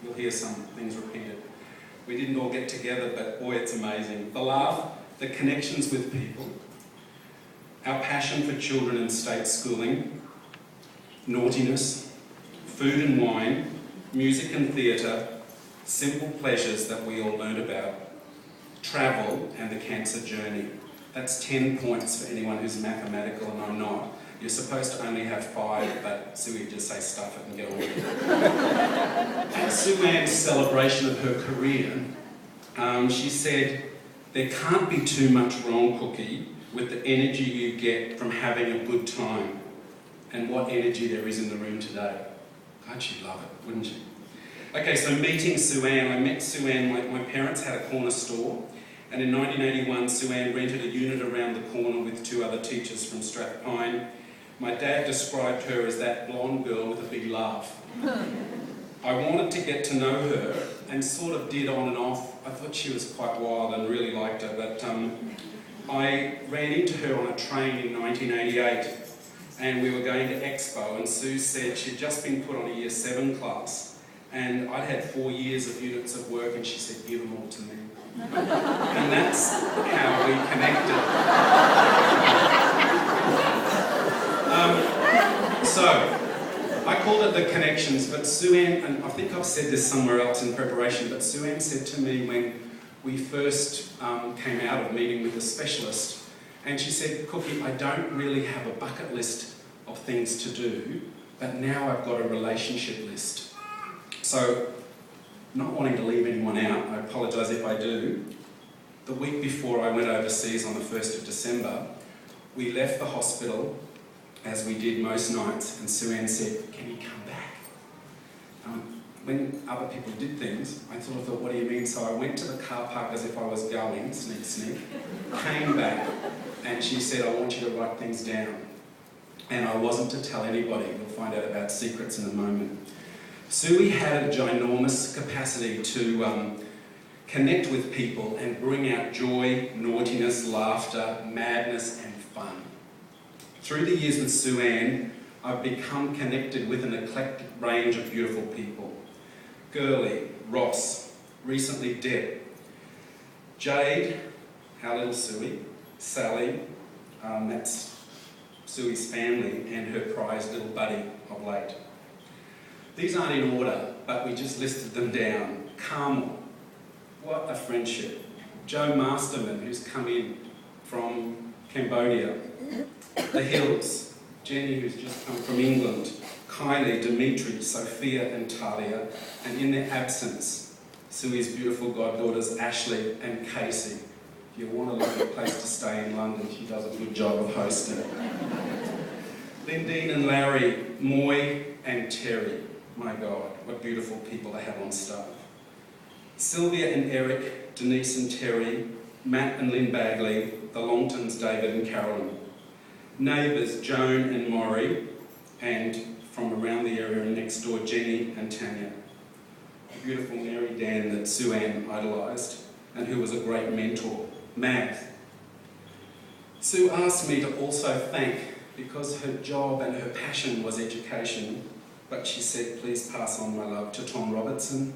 You'll hear some things repeated. We didn't all get together, but boy, it's amazing. The laugh, the connections with people, our passion for children and state schooling, naughtiness, food and wine, music and theatre, simple pleasures that we all learned about, travel and the cancer journey. That's 10 points for anyone who's mathematical, and I'm not. You're supposed to only have 5, but Sue just say stuff it and get on with it. At Sue-Anne's celebration of her career, she said, "There can't be too much wrong, Cookie, with the energy you get from having a good time." And what energy there is in the room today. God, she'd love it, wouldn't she? Okay, so meeting Sue-Anne. I met Sue-Anne, my parents had a corner store, and in 1981, Sue-Anne rented a unit around the corner with 2 other teachers from Strathpine. My dad described her as that blonde girl with a big laugh. I wanted to get to know her, and sort of did on and off. I thought she was quite wild and really liked her, but I ran into her on a train in 1988, and we were going to Expo, and Sue said she'd just been put on a Year 7 class, and I'd had 4 years of units of work, and she said, "Give them all to me." And that's how we connected. So, I called it the connections, but Sue-Anne, and I think I've said this somewhere else in preparation, but Sue-Anne said to me when we first came out of meeting with the specialist, and she said, "Cookie, I don't really have a bucket list of things to do, but now I've got a relationship list." So, not wanting to leave anyone out, I apologise if I do. The week before I went overseas on the 1st of December, we left the hospital, as we did most nights, and Sue-Anne said, "Can you come back?" When other people did things, I sort of thought, "What do you mean?" So I went to the car park as if I was going, sneak, sneak, came back, and she said, "I want you to write things down." And I wasn't to tell anybody. We'll find out about secrets in a moment. Suey had a ginormous capacity to connect with people and bring out joy, naughtiness, laughter, madness, and fun. Through the years with Sue-Anne, I've become connected with an eclectic range of beautiful people. Girly, Ross, recently Deb, Jade, our little Suey, Sally, that's Suey's family, and her prized little buddy of late. These aren't in order, but we just listed them down. Carmel, what a friendship. Joe Masterman, who's come in from Cambodia. The Hills, Jenny, who's just come from England. Kylie, Dimitri, Sophia and Talia. And in their absence, Suey's beautiful goddaughters Ashley and Casey. If you want to look for a place to stay in London, she does a good job of hosting. Lindine and Larry, Moy and Terry. My God, what beautiful people they have on staff. Sylvia and Eric, Denise and Terry, Matt and Lynn Bagley, the Longtons, David and Carolyn. Neighbours, Joan and Maury, and from around the area and next door, Jenny and Tanya. The beautiful Mary Dan that Sue-Anne idolised, and who was a great mentor. Math. Sue asked me to also thank, because her job and her passion was education, but she said, "Please pass on my love to Tom Robertson,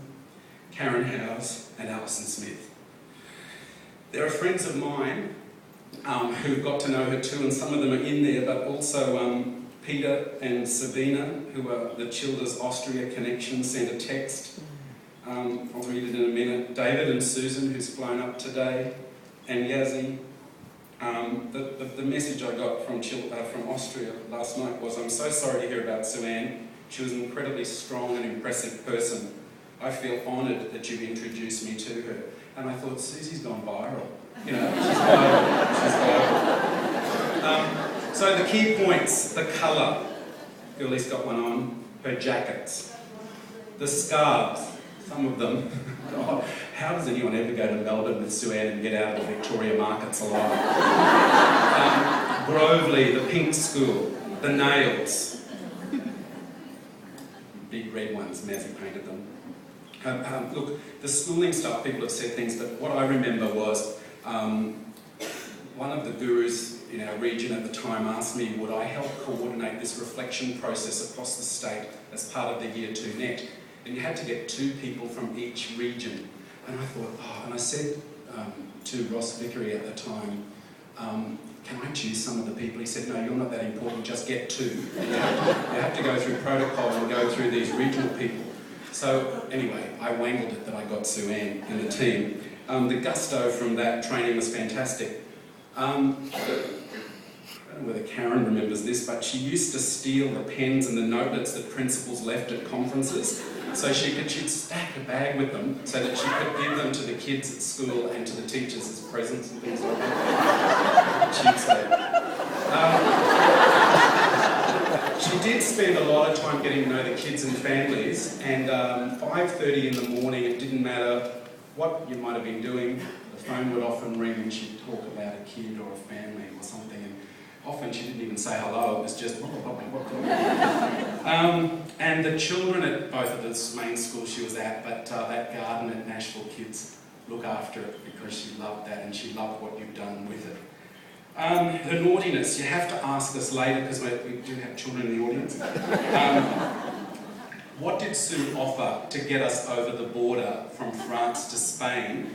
Karen Howes and Alison Smith." There are friends of mine who got to know her too, and some of them are in there, but also Peter and Sabina, who are the Childers Austria connection, sent a text. I'll read it in a minute. David and Susan, who's flown up today, and Yazzie. The message I got from Austria last night was, "I'm so sorry to hear about Sue-Anne. She was an incredibly strong and impressive person. I feel honoured that you introduced me to her." And I thought, Susie's gone viral. You know, she's viral. So the key points, the colour. Girlie's got one on. Her jackets. The scarves, some of them. God, how does anyone ever go to Melbourne with Sue-Anne and get out of the Victoria markets alive? Grovely, the pink school. The nails. Big red ones, Mazzy painted them. Look, the schooling stuff, people have said things, but what I remember was one of the gurus in our region at the time asked me, would I help coordinate this reflection process across the state as part of the Year 2 net? and you had to get 2 people from each region. And I thought, and I said to Ross Vickery at the time, can I choose some of the people? He said, no, you're not that important, just get 2. You have to go through protocol and go through these regional people. So anyway, I wangled it that I got Sue-Anne in the team. The gusto from that training was fantastic. I don't know whether Karen remembers this, but she used to steal the pens and the notelets that principals left at conferences. So she'd stack a bag with them so that she could give them to the kids at school and to the teachers as presents and things like that. She did spend a lot of time getting to know the kids and families, and 5:30 in the morning, it didn't matter what you might have been doing, the phone would often ring and she'd talk about a kid or a family or something, and often she didn't even say hello, it was just and the children at both of the main schools she was at, but that garden at Nashville, kids look after it because she loved that and she loved what you've done with it. The naughtiness, you have to ask us later because we do have children in the audience. What did Sue offer to get us over the border from France to Spain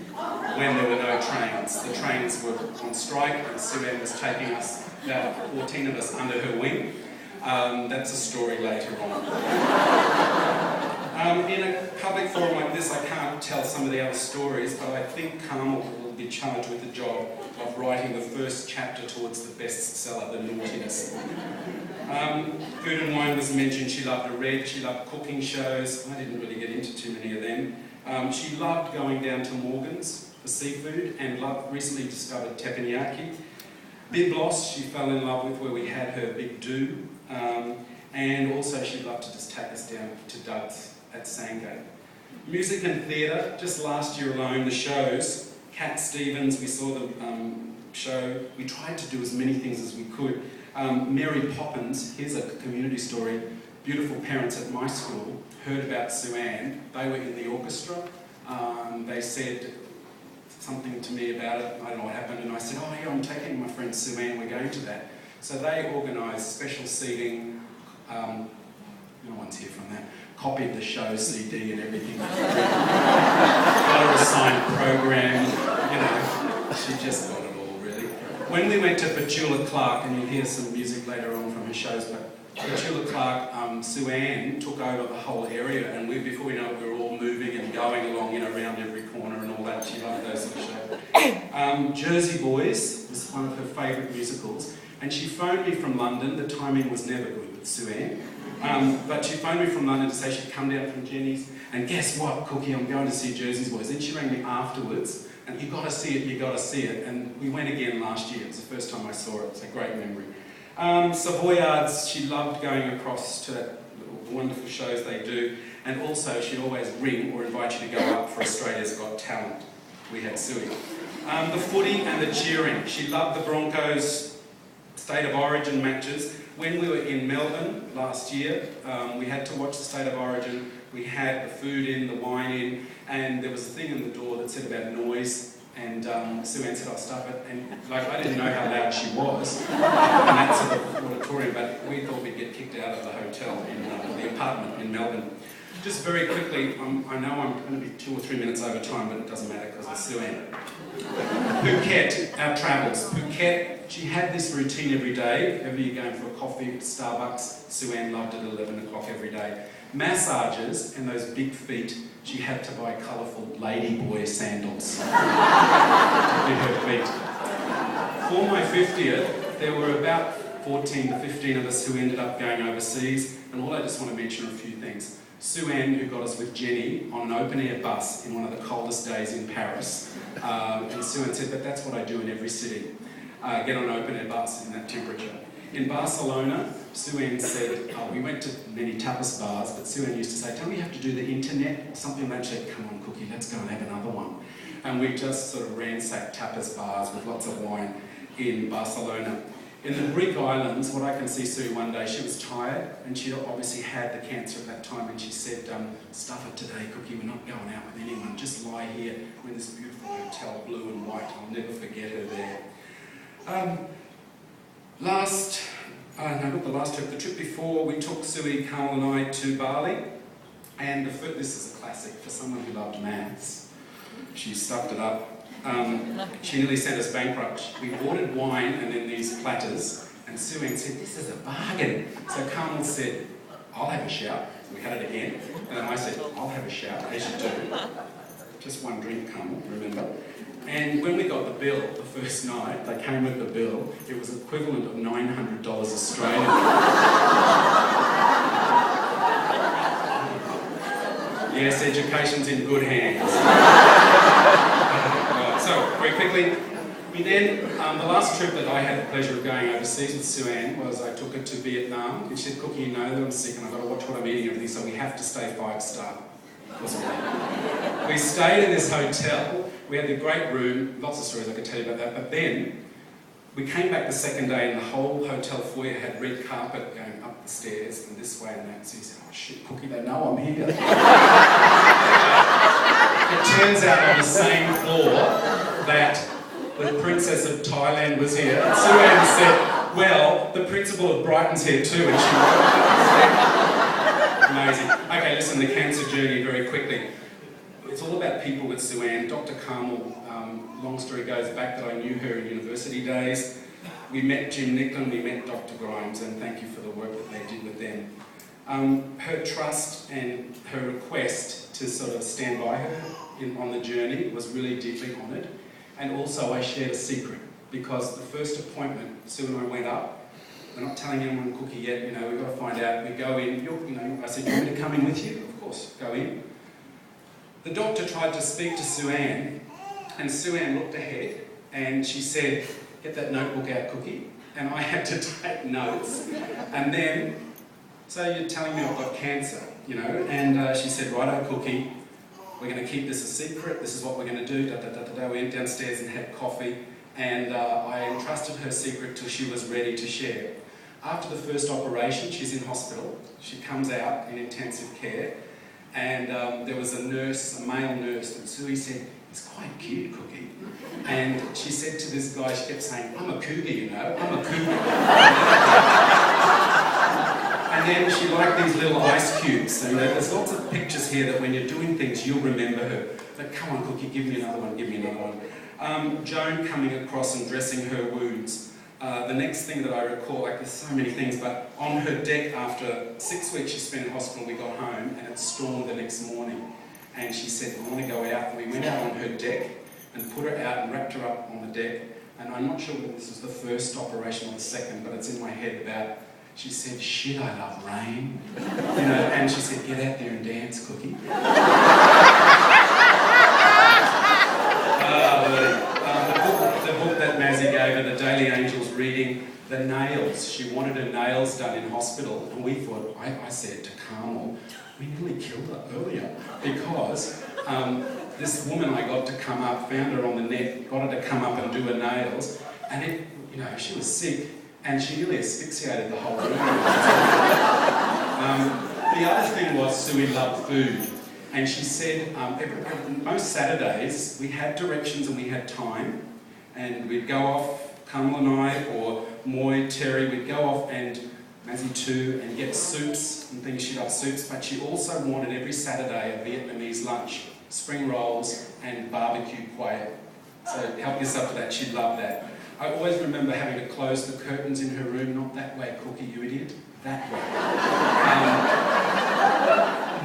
when there were no trains? The trains were on strike and Sue-Anne was taking us, about 14 of us, under her wing. That's a story later on. In a public forum like this, I can't tell some of the other stories, but I think Carmel will be charged with the job of writing the first chapter towards the bestseller, The Naughtiness. Food and wine was mentioned. She loved to read, she loved cooking shows. I didn't really get into too many of them. She loved going down to Morgan's for seafood and recently discovered teppanyaki. Biblos she fell in love with, where we had her big do. And also she loved to just take us down to Doug's at Sandgate. Music and theatre, just last year alone, the shows. Cat Stevens, we saw the show. We tried to do as many things as we could. Mary Poppins, here's a community story. Beautiful parents at my school heard about Sue-Anne. They were in the orchestra. They said something to me about it. I don't know what happened. And I said, oh yeah, I'm taking my friend Sue-Anne, we're going to that. So they organised special seating. No one's here from that. Copied the show CD and everything. Got her a signed program, she just got it all really. When we went to Petula Clark, and you'll hear some music later on from her shows, but Petula Clark, Sue-Anne took over the whole area, and before we know it, we were all moving and going along, around every corner and all that. She loved those sort of shows. Jersey Boys was one of her favourite musicals, and she phoned me from London. The timing was never good with Sue-Anne. But she phoned me from London to say she'd come down from Jenny's, and guess what, Cookie, I'm going to see Jersey Boys. Then she rang me afterwards, and you got to see it, and we went again last year. It was the first time I saw it. It's a great memory. Savoyards, she loved going across to the wonderful shows they do, and also she'd always ring or invite you to go up for Australia's Got Talent. We had Suey. The footy and the cheering. She loved the Broncos' State of Origin matches. When we were in Melbourne last year, we had to watch the State of Origin. We had the food in, the wine in, and there was a thing in the door that said about noise, and Sue-Anne said, I'll stop it, and I didn't know how loud she was, and that's at the auditorium, but we thought we'd get kicked out of the hotel, in the apartment in Melbourne. Just very quickly, I know I'm going to be 2 or 3 minutes over time, but it doesn't matter because of Sue-Anne. Phuket, our travels. Phuket, she had this routine every day. Whenever you're going for a coffee at Starbucks, Sue-Anne loved it at 11 o'clock every day. Massages and those big feet, she had to buy colourful ladyboy sandals to fit her feet. For my 50th, there were about 14 to 15 of us who ended up going overseas, and all I just want to mention are a few things. Sue-Anne, who got us with Jenny on an open-air bus in one of the coldest days in Paris. And Sue-Anne said, but that's what I do in every city. Get on an open-air bus in that temperature. In Barcelona, Sue-Anne said, we went to many tapas bars, but Sue-Anne used to say, don't we have to do the internet or something? And they'd say, come on, Cookie, let's go and have another one. And we just sort of ransacked tapas bars with lots of wine in Barcelona. In the Greek islands, what I can see Sue one day, she was tired, and she obviously had the cancer at that time, and she said, stuff it today, Cookie, we're not going out with anyone, just lie here. We're in this beautiful hotel, blue and white, I'll never forget her there. Not the last trip, the trip before, we took Suey, Carl and I to Bali, And this is a classic for someone who loved maths. She stuffed it up. She nearly sent us bankrupt. We ordered wine and then these platters, and Sue-Anne said, "This is a bargain." So Carmel said, "I'll have a shout." So we had it again. And then I said, "I'll have a shout," as you do. Just one drink, Carmel, remember? And when we got the bill the first night, they came with the bill, it was equivalent of $900 Australian. Yes, education's in good hands. So, very quickly, we then, the last trip that I had the pleasure of going overseas with Sue-Anne was I took her to Vietnam. And she said, "Cookie, you know that I'm sick and I've got to watch what I'm eating and everything, so we have to stay 5-star. Of course we did. We stayed in this hotel. We had the great room, lots of stories I could tell you about that, but then we came back the second day and the whole hotel foyer had red carpet going up the stairs and this way and that. So you said, "Oh shit, Cookie, they know I'm here." It turns out on the same floor that the Princess of Thailand was here. And Sue-Anne said, "Well, the Principal of Brighton's here too," and she amazing. Okay, listen, the cancer journey very quickly. It's all about people with Sue-Anne. Dr. Carmel, long story goes back that I knew her in university days. We met Jim Nicklin, we met Dr. Grimes, and thank you for the work that they did with them. Her trust and her request to sort of stand by her on the journey was really deeply honoured. And also I shared a secret, because the first appointment, Sue and I went up. We're not telling anyone, Cookie, yet, we've got to find out. We go in, I said, "You want me to come in with you?" Of course, go in. The doctor tried to speak to Sue-Anne, and Sue-Anne looked ahead, and she said, "Get that notebook out, Cookie." And I had to take notes. And then, "So you're telling me I've got cancer, And she said, "Righto, Cookie, we're going to keep this a secret. This is what we're going to do." We went downstairs and had coffee, and I entrusted her secret till she was ready to share. After the first operation, she's in hospital. She comes out in intensive care. And there was a nurse, a male nurse, and Suey said, "He's quite cute, Cookie." And she said to this guy, she kept saying, "I'm a cougar, I'm a cougar." And then she liked these little ice cubes. And there's lots of pictures here that when you're doing things, you'll remember her. But come on, Cookie, give me another one, give me another one. Joan coming across and dressing her wounds. The next thing that I recall, there's so many things, but on her deck after 6 weeks she spent in hospital, we got home and it stormed the next morning. And she said, "I want to go out." And we went out on her deck and put her out and wrapped her up on the deck. And I'm not sure whether this was the first operation or the second, but it's in my head about, she said, "Shit, I love rain." And she said, "Get out there and dance, Cookie." The book that Mazzy gave her, The Daily Angels reading, the nails. She wanted her nails done in hospital, and we thought, I said to Carmel, we nearly killed her earlier, because this woman I got to come up, found her on the net, got her to come up and do her nails, and she was sick, and she nearly asphyxiated the whole room. The other thing was Suey loved food. And she said, most Saturdays, we had directions and we had time, and we'd go off, Carmel and I, or Moy, Terry, we'd go off and Mazzy too, and get soups and things. She loved soups, but she also wanted every Saturday a Vietnamese lunch, spring rolls and barbecue quail. So help yourself to that, she loved that. I always remember having to close the curtains in her room, not that way, Cookie, you idiot, that way.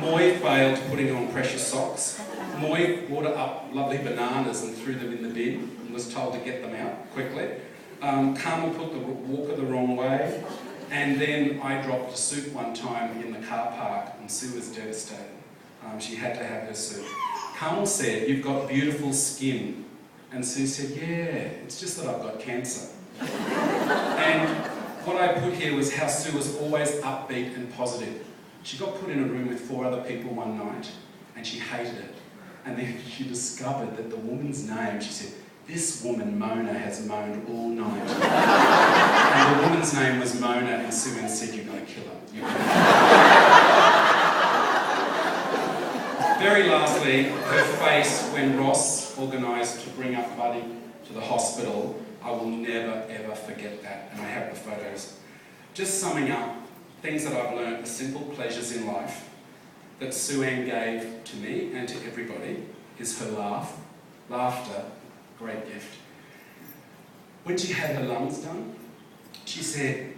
Moy failed putting on pressure socks. Moy brought up lovely bananas and threw them in the bin and was told to get them out quickly. Carmel put the walker the wrong way, and then I dropped a soup one time in the car park and Sue was devastated. She had to have her soup. Carmel said, "You've got beautiful skin." And Sue said, "Yeah, it's just that I've got cancer." And what I put here was how Sue was always upbeat and positive. She got put in a room with 4 other people one night, and she hated it. And then she discovered that the woman's name, she said, "This woman, Mona, has moaned all night." And the woman's name was Mona, and Sue-Anne said, "You're going to kill her. You're going to kill her." Very lastly, her face when Ross organised to bring up Buddy to the hospital, I will never ever forget that, and I have the photos. Just summing up, things that I've learned, the simple pleasures in life. that Sue-Anne gave to me and to everybody is her laugh. Laughter, great gift. When she had her lungs done, she said,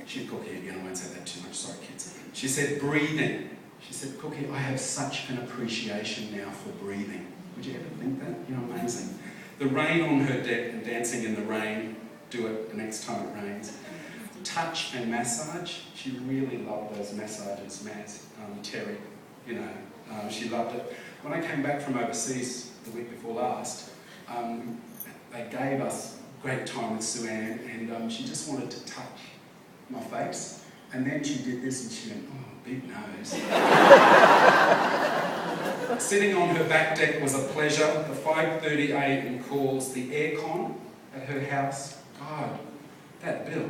Cookie again, I won't say that too much, sorry kids. She said, breathing. She said, Cookie, I have such an appreciation now for breathing. Would you ever think that? You know, amazing. The rain on her deck and dancing in the rain, do it the next time it rains. Touch and massage, she really loved those massages, Terry, you know, she loved it. When I came back from overseas the week before last, they gave us great time with Sue-Anne, and she just wanted to touch my face, and then she did this and she went, oh, big nose. Sitting on her back deck was a pleasure. The 5:30 a.m. calls, the aircon at her house, God, that bill.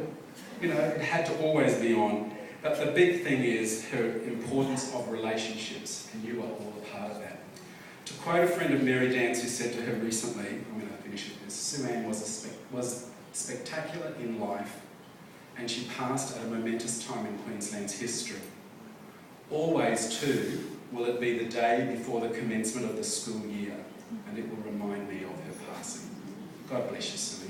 You know, it had to always be on. But the big thing is her importance of relationships, and you are all a part of that. To quote a friend of Mary Dan's who said to her recently, I'm going to finish with this, Sue-Anne was spectacular in life, and she passed at a momentous time in Queensland's history. Always, too, will it be the day before the commencement of the school year, and it will remind me of her passing. God bless you, Sue.